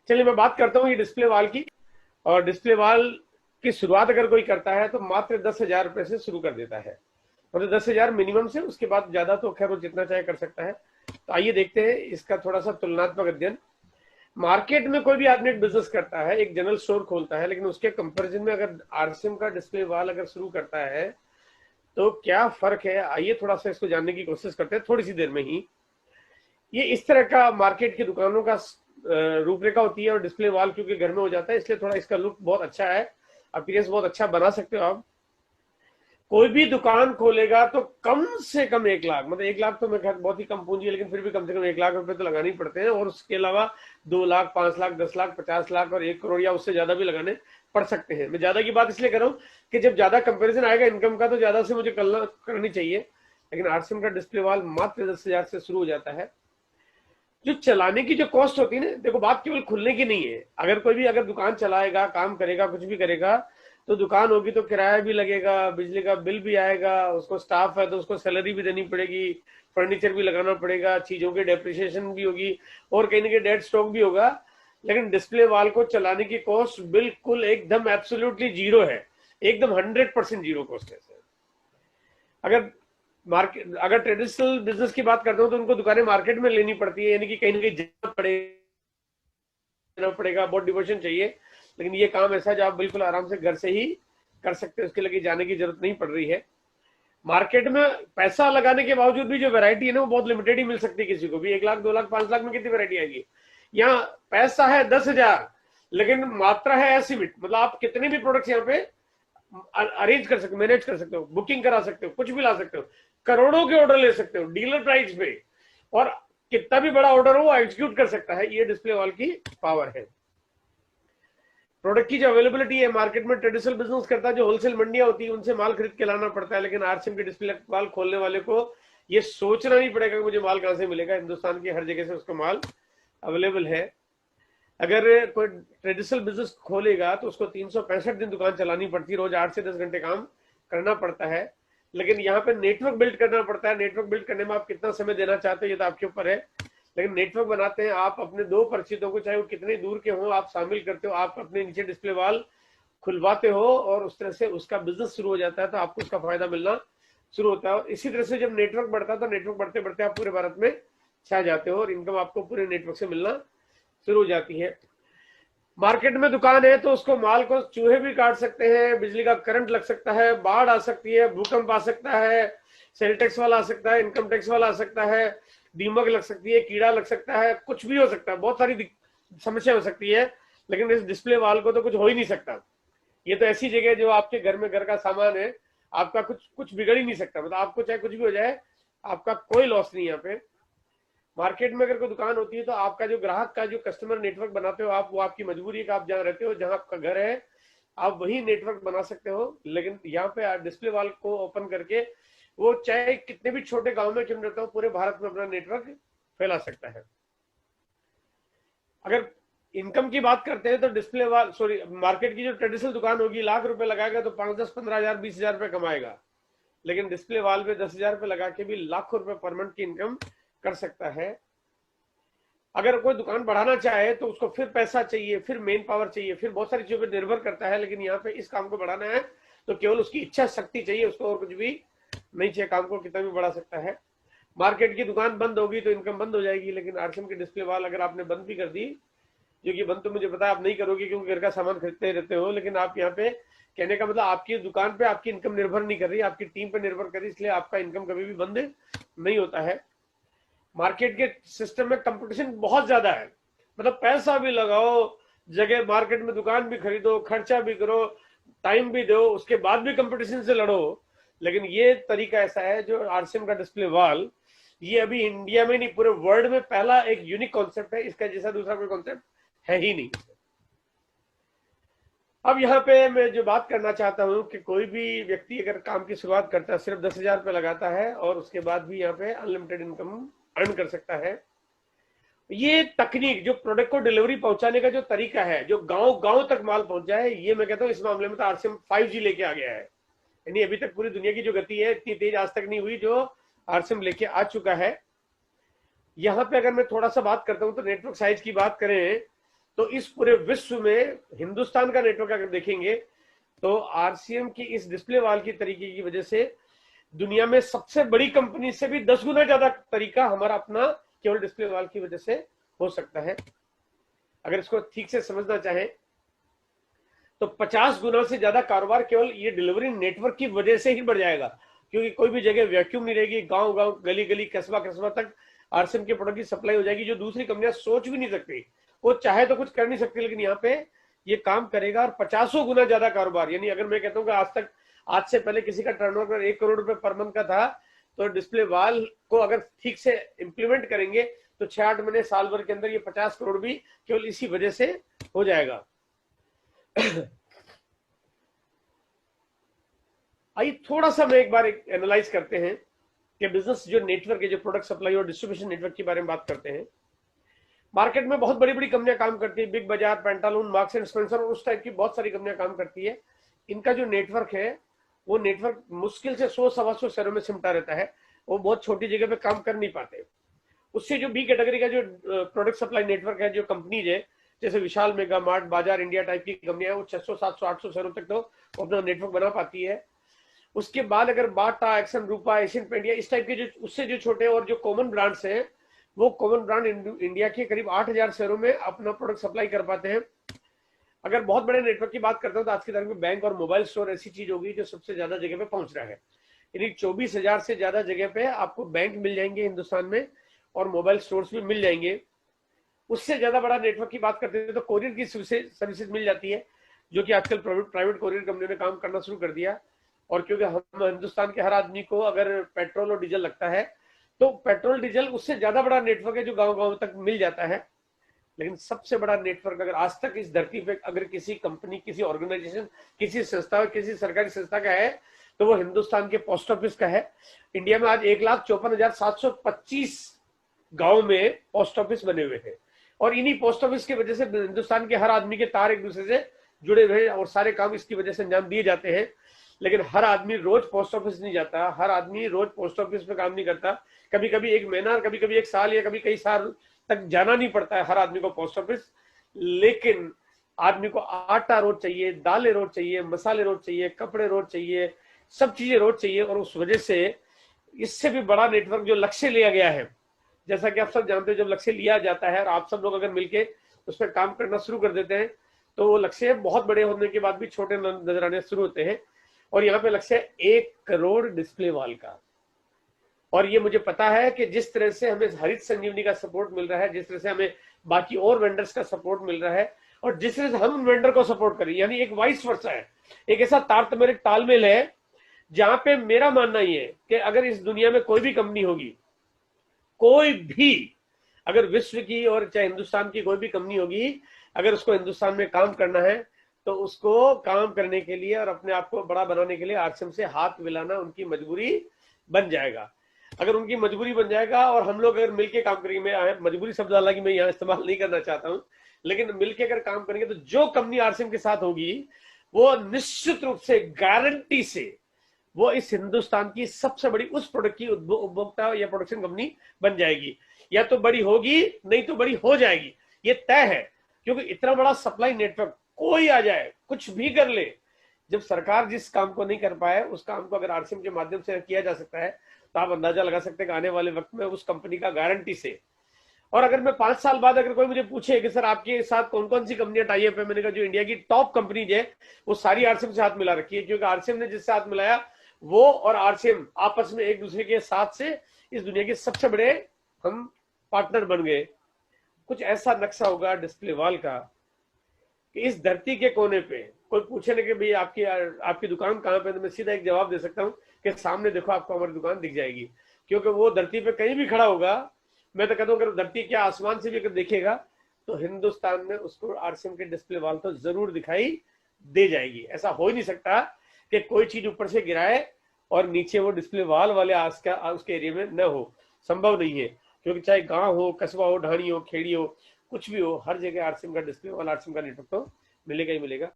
चलिए मैं बात करता हूँ ये डिस्प्ले वाल की। और डिस्प्ले वाल की शुरुआत अगर कोई करता है तो मात्र 10,000 रुपए से शुरू कर देता है, मतलब 10,000 मिनिमम से, उसके बाद ज्यादा तो खैर वो जितना चाहे कर सकता है। तो आइए देखते हैं इसका थोड़ा सा तुलनात्मक अध्ययन। मार्केट में कोई भी आदमी एक बिजनेस करता है, एक जनरल स्टोर खोलता है, लेकिन उसके कंपैरिजन में अगर आरसीएम का डिस्प्ले वाल अगर शुरू करता है तो क्या फर्क है, आइए थोड़ा सा इसको जानने की कोशिश करते हैं थोड़ी सी देर में ही। ये इस तरह का मार्केट की दुकानों का रूपरेखा होती है, और डिस्प्ले वॉल क्योंकि घर में हो जाता है इसलिए थोड़ा इसका लुक बहुत अच्छा है, अपीयरेंस बहुत अच्छा बना सकते हो आप। कोई भी दुकान खोलेगा तो कम से कम 1 लाख, मतलब 1 लाख तो मैं बहुत ही कम पूंजी है, लेकिन फिर भी कम से कम 1 लाख रुपए तो लगाने ही पड़ते हैं। और उसके अलावा 2 लाख, 5 लाख, 10 लाख, 50 लाख और 1 करोड़ या उससे ज्यादा भी लगाने पड़ सकते हैं। मैं ज्यादा की बात इसलिए कर रहा हूँ कि जब ज्यादा कंपेरिजन आएगा इनकम का तो ज्यादा से मुझे करनी चाहिए। लेकिन आरसीएम का डिस्प्ले वॉल मात्र 10,000 से शुरू हो जाता है। जो चलाने की जो कॉस्ट होती है ना, देखो बात केवल खुलने की नहीं है। अगर कोई भी अगर दुकान चलाएगा, काम करेगा, कुछ भी करेगा, तो दुकान होगी तो किराया भी लगेगा, बिजली का बिल भी आएगा, उसको स्टाफ है तो उसको सैलरी भी देनी पड़ेगी, फर्नीचर भी लगाना पड़ेगा, चीजों की डेप्रिसिएशन भी होगी, और कहीं ना कहीं डेड स्टॉक भी होगा। लेकिन डिस्प्ले वॉल को चलाने की कॉस्ट बिल्कुल एकदम एब्सोल्युटली जीरो है, एकदम 100% जीरो कॉस्ट है। अगर मार्केट अगर ट्रेडिशनल बिजनेस की बात करते हो तो उनको दुकानें मार्केट में लेनी पड़ती है, यानी कि कहीं ना कहीं जाना पड़ेगा, बहुत डिवोशन चाहिए। लेकिन ये काम ऐसा जो आप बिल्कुल आराम से घर से ही कर सकते हो, उसके लिए जाने की जरूरत नहीं पड़ रही है। मार्केट में पैसा लगाने के बावजूद भी जो वैरायटी है ना वो बहुत लिमिटेड ही मिल सकती है किसी को भी। 1 लाख, 2 लाख, 5 लाख में कितनी वैरायटी आएगी। यहाँ पैसा है 10,000, लेकिन मात्रा है असीमित, मतलब आप कितने भी प्रोडक्ट्स यहाँ पे अरेंज कर सकते हो, मैनेज कर सकते हो, बुकिंग करा सकते हो, कुछ भी ला सकते हो, करोड़ों के ऑर्डर ले सकते हो डीलर प्राइस पे, और कितना भी बड़ा ऑर्डर हो वो एग्जीक्यूट कर सकता है। ये डिस्प्ले वॉल की पावर है। प्रोडक्ट की जो अवेलेबिलिटी है मार्केट में, ट्रेडिशनल बिजनेस करता है जो होलसेल मंडियां होती है उनसे माल खरीद के लाना पड़ता है, लेकिन आरसीएम की डिस्प्ले वॉल खोलने वाले को ये सोचना नहीं पड़ेगा कि मुझे माल कहां से मिलेगा। हिंदुस्तान की हर जगह से उसका माल अवेलेबल है। अगर कोई ट्रेडिशनल बिजनेस खोलेगा तो उसको 365 दिन दुकान चलानी पड़ती है, रोज 8 से 10 घंटे काम करना पड़ता है। लेकिन यहाँ पे नेटवर्क बिल्ड करना पड़ता है। नेटवर्क बिल्ड करने में आप कितना समय देना चाहते हो ये तो आपके ऊपर है, लेकिन नेटवर्क बनाते हैं आप अपने दो परिचितों को, चाहे वो कितने दूर के हो, आप शामिल करते हो, आप अपने नीचे डिस्प्ले वॉल खुलवाते हो, और उस तरह से उसका बिजनेस शुरू हो जाता है, तो आपको उसका फायदा मिलना शुरू होता है। और इसी तरह से जब नेटवर्क बढ़ता है तो नेटवर्क बढ़ते बढ़ते आप पूरे भारत में छा जाते हो, और इनकम आपको पूरे नेटवर्क से मिलना शुरू हो जाती है। मार्केट में दुकान है तो उसको माल को चूहे भी काट सकते हैं, बिजली का करंट लग सकता है, बाढ़ आ सकती है, भूकंप आ सकता है, सेल टैक्स वाला आ सकता है, इनकम टैक्स वाला आ सकता है, दीमक लग सकती है, कीड़ा लग सकता है, कुछ भी हो सकता है, बहुत सारी समस्या हो सकती है। लेकिन इस डिस्प्ले वाल को तो कुछ हो ही नहीं सकता। ये तो ऐसी जगह है जो आपके घर में घर का सामान है, आपका कुछ कुछ बिगड़ ही नहीं सकता, मतलब आपको चाहे कुछ भी हो जाए आपका कोई लॉस नहीं। यहाँ पे मार्केट में अगर कोई दुकान होती है तो आपका जो ग्राहक का जो कस्टमर नेटवर्क बनाते हो आप, वो आपकी मजबूरी है कि आप जहाँ रहते हो, जहाँ आपका घर है, आप वही नेटवर्क बना सकते हो। लेकिन यहाँ पे डिस्प्ले वॉल को ओपन करके वो चाहे कितने भी छोटे गांव में क्यों रहता हो, पूरे भारत में अपना नेटवर्क फैला सकता है। अगर इनकम की बात करते हैं तो डिस्प्ले वॉल मार्केट की जो ट्रेडिशनल दुकान होगी, लाख रुपए लगाएगा तो 5, 10, 15 हजार, 20 हजार रुपए कमाएगा। लेकिन डिस्प्ले वॉल में 10,000 रुपए लगा के भी लाखों रुपए पर मंथ की इनकम कर सकता है। अगर कोई दुकान बढ़ाना चाहे तो उसको फिर पैसा चाहिए, फिर मेन पावर चाहिए, फिर बहुत सारी चीजों पर निर्भर करता है। लेकिन यहाँ पे इस काम को बढ़ाना है तो केवल उसकी इच्छा शक्ति चाहिए, उसको और कुछ भी नहीं चाहिए, काम को कितना भी बढ़ा सकता है। मार्केट की दुकान बंद होगी तो इनकम बंद हो जाएगी, लेकिन आरसीएम की डिस्प्ले वॉल अगर आपने बंद भी कर दी, जो कि बंद तो मुझे पता है आप नहीं करोगे क्योंकि घर का सामान खरीदते रहते हो, लेकिन आप यहाँ पे कहने का मतलब आपकी दुकान पे आपकी इनकम निर्भर नहीं कर रही, आपकी टीम पे निर्भर कर रही, इसलिए आपका इनकम कभी भी बंद नहीं होता है। मार्केट के सिस्टम में कंपटीशन बहुत ज्यादा है, मतलब पैसा भी लगाओ, जगह मार्केट में दुकान भी खरीदो, खर्चा भी करो, टाइम भी दो, उसके बाद भी कंपटीशन से लड़ो। लेकिन ये तरीका ऐसा है जो आरसीएम का डिस्प्ले वॉल, ये अभी इंडिया में नहीं पूरे वर्ल्ड में पहला एक यूनिक कॉन्सेप्ट है, इसका जैसा दूसरा कोई कॉन्सेप्ट है ही नहीं। अब यहाँ पे मैं जो बात करना चाहता हूँ कि कोई भी व्यक्ति अगर काम की शुरुआत करता है, सिर्फ 10,000 रुपये लगाता है और उसके बाद भी यहाँ पे अनलिमिटेड इनकम अर्न कर सकता है। ये तकनीक जो प्रोडक्ट को डिलीवरी पहुंचाने का जो तरीका है, जो गांव गांव तक माल पहुंच जाए, ये मैं कहता हूँ इस मामले में तो आरसीएम 5G लेके आ गया है। यानी अभी तक पूरी दुनिया की जो गति है इतनी तेज आज तक नहीं हुई जो आरसीएम लेके आ चुका है। यहाँ पे अगर मैं थोड़ा सा बात करता हूँ तो नेटवर्क साइज की बात करें तो इस पूरे विश्व में हिंदुस्तान का नेटवर्क अगर देखेंगे तो आरसीएम की इस डिस्प्ले वाल की तरीके की वजह से दुनिया में सबसे बड़ी कंपनी से भी 10 गुना ज्यादा तरीका हमारा अपना केवल डिस्प्ले वाल की वजह से हो सकता है। अगर इसको ठीक से समझना चाहें तो 50 गुना से ज्यादा कारोबार केवल ये डिलीवरी नेटवर्क की वजह से ही बढ़ जाएगा, क्योंकि कोई भी जगह वैक्यूम नहीं रहेगी, गांव गांव गली गली कस्बा कस्बा तक आरसीएम के प्रोडक्ट की सप्लाई हो जाएगी, जो दूसरी कंपनियां सोच भी नहीं सकती। वो चाहे तो कुछ कर नहीं सकती, लेकिन यहाँ पे ये काम करेगा और 50 गुना ज्यादा कारोबार। यानी अगर मैं कहता हूँ कि आज से पहले किसी का टर्नओवर 1 करोड़ रुपए पर मंथ का था, तो डिस्प्ले वाल को अगर ठीक से इंप्लीमेंट करेंगे तो 6-8 महीने साल भर के अंदर ये 50 करोड़ भी केवल इसी वजह से हो जाएगा। आइए थोड़ा सा मैं एक बार एनालाइज करते हैं कि बिजनेस जो नेटवर्क है, जो प्रोडक्ट सप्लाई और डिस्ट्रीब्यूशन नेटवर्क के बारे में बात करते हैं। मार्केट में बहुत बड़ी बड़ी कंपनियां काम करती है, बिग बाजार, पेंटालून, मार्क्स एंड स्पेंसर और उस टाइप की बहुत सारी कंपनियां काम करती है। इनका जो नेटवर्क है वो नेटवर्क मुश्किल से 100-125 शहरों में सिमटा रहता है, वो बहुत छोटी जगह पे काम कर नहीं पाते। उससे जो बी कैटेगरी का जो प्रोडक्ट सप्लाई नेटवर्क है, जो कंपनीज है जैसे विशाल, मेगा मार्ट, बाजार इंडिया टाइप की कंपनियां, वो 600, 700, 800 शहरों तक तो अपना नेटवर्क बना पाती है। उसके बाद अगर बाटा, एक्सन, रूपा, एशियन पेंट या इस टाइप के जो उससे जो छोटे और जो कॉमन ब्रांड्स हैं, वो कॉमन ब्रांड इंडिया के करीब 8000 शहरों में अपना प्रोडक्ट सप्लाई कर पाते हैं। अगर बहुत बड़े नेटवर्क की बात करते हो तो आज की तारीख में बैंक और मोबाइल स्टोर ऐसी चीज होगी जो सबसे ज्यादा जगह पे पहुंच रहा है। यानी 24,000 से ज्यादा जगह पे आपको बैंक मिल जाएंगे हिंदुस्तान में और मोबाइल स्टोर्स भी मिल जाएंगे। उससे ज्यादा बड़ा नेटवर्क की बात करते हैं तो कोरियर की सर्विसेज मिल जाती है, जो कि आजकल प्राइवेट कोरियर कंपनियों ने काम करना शुरू कर दिया। और क्योंकि हम हिंदुस्तान के हर आदमी को अगर पेट्रोल और डीजल लगता है, तो पेट्रोल डीजल उससे ज्यादा बड़ा नेटवर्क है जो गांव गांव तक मिल जाता है। लेकिन सबसे बड़ा नेटवर्क अगर आज तक इस धरती पे अगर किसी कंपनी, किसी ऑर्गेनाइजेशन, किसी संस्था, किसी सरकारी संस्था का है तो वो हिंदुस्तान के पोस्ट ऑफिस का है। इंडिया में आज 1,54,725 गांव में पोस्ट ऑफिस बने हुए हैं और इन्हीं पोस्ट ऑफिस की वजह से हिंदुस्तान के हर आदमी के तार एक दूसरे से जुड़े हुए हैं और सारे काम इसकी वजह से अंजाम दिए जाते हैं। लेकिन हर आदमी रोज पोस्ट ऑफिस नहीं जाता, हर आदमी रोज पोस्ट ऑफिस में काम नहीं करता। कभी कभी 1 महीना, कभी कभी 1 साल या कभी कई साल तक जाना नहीं पड़ता है हर आदमी को पोस्ट ऑफिस। लेकिन आदमी को आटा रोज चाहिए, दालें रोज चाहिए, मसाले रोज चाहिए, कपड़े रोज चाहिए, सब चीजें रोज चाहिए। और उस वजह से इससे भी बड़ा नेटवर्क जो लक्ष्य लिया गया है, जैसा कि आप सब जानते हो, जब लक्ष्य लिया जाता है और आप सब लोग अगर मिलके उस पर काम करना शुरू कर देते हैं तो वो लक्ष्य बहुत बड़े होने के बाद भी छोटे नजर आने शुरू होते हैं। और यहाँ पे लक्ष्य 1 करोड़ डिस्प्ले वाल का। और ये मुझे पता है कि जिस तरह से हमें हरित संजीवनी का सपोर्ट मिल रहा है, जिस तरह से हमें बाकी और वेंडर्स का सपोर्ट मिल रहा है और जिस तरह से हम वेंडर को सपोर्ट करें, यानी एक वाइस वर्सा है, एक ऐसा तारतम्य तालमेल है जहां पे मेरा मानना ये है कि अगर इस दुनिया में कोई भी कंपनी होगी, कोई भी, अगर विश्व की और चाहे हिंदुस्तान की कोई भी कंपनी होगी, अगर उसको हिंदुस्तान में काम करना है तो उसको काम करने के लिए और अपने आप को बड़ा बनाने के लिए आरसीएम से हाथ मिलाना उनकी मजबूरी बन जाएगा। अगर उनकी मजबूरी बन जाएगा और हम लोग अगर मिलके काम करेंगे, मैं मजबूरी शब्द हालांकि मैं यहाँ इस्तेमाल नहीं करना चाहता हूँ, लेकिन मिलके अगर काम करेंगे तो जो कंपनी आरसीएम के साथ होगी वो निश्चित रूप से, गारंटी से, वो इस हिंदुस्तान की सबसे बड़ी उस प्रोडक्ट की उपभोक्ता या प्रोडक्शन कंपनी बन जाएगी। या तो बड़ी होगी, नहीं तो बड़ी हो जाएगी, ये तय है। क्योंकि इतना बड़ा सप्लाई नेटवर्क कोई आ जाए, कुछ भी कर ले, जब सरकार जिस काम को नहीं कर पाए उस काम को अगर आरसीएम के माध्यम से किया जा सकता है तो आप अंदाजा लगा सकते हैं कि आने वाले वक्त में उस कंपनी का गारंटी से। और अगर मैं 5 साल बाद अगर कोई मुझे पूछे कि सर आपके साथ कौन कौन सी कंपनियां टाई अप है, मैंने कहा जो इंडिया की टॉप कंपनीज है वो सारी आरसीएम से हाथ मिला रखी है। क्योंकि आरसीएम ने जिससे हाथ मिलाया वो और आरसीएम आपस में एक दूसरे के साथ से इस दुनिया के सबसे बड़े हम पार्टनर बन गए। कुछ ऐसा नक्शा होगा डिस्प्ले वाल का कि इस धरती के कोने पे कोई पूछे ना कि भाई आपकी दुकान कहाँ पे, तो मैं सीधा एक जवाब दे सकता हूँ कि सामने देखो आपको हमारी दुकान दिख जाएगी। क्योंकि वो धरती पे कहीं भी खड़ा होगा, मैं तो कहता हूँ अगर धरती क्या आसमान से भी अगर देखेगा तो हिंदुस्तान में उसको आरसीएम के डिस्प्ले वाल तो जरूर दिखाई दे जाएगी। ऐसा हो ही नहीं सकता कि कोई चीज ऊपर से गिराए और नीचे वो डिस्प्ले वाल वाले उसके एरिया में न हो, संभव नहीं है। क्योंकि चाहे गांव हो, कस्बा हो, ढाणी हो, खेड़ी हो, कुछ भी हो, हर जगह आरसीएम का डिस्प्ले वाला, आरसीएम का नेटवर्क तो मिलेगा ही मिलेगा।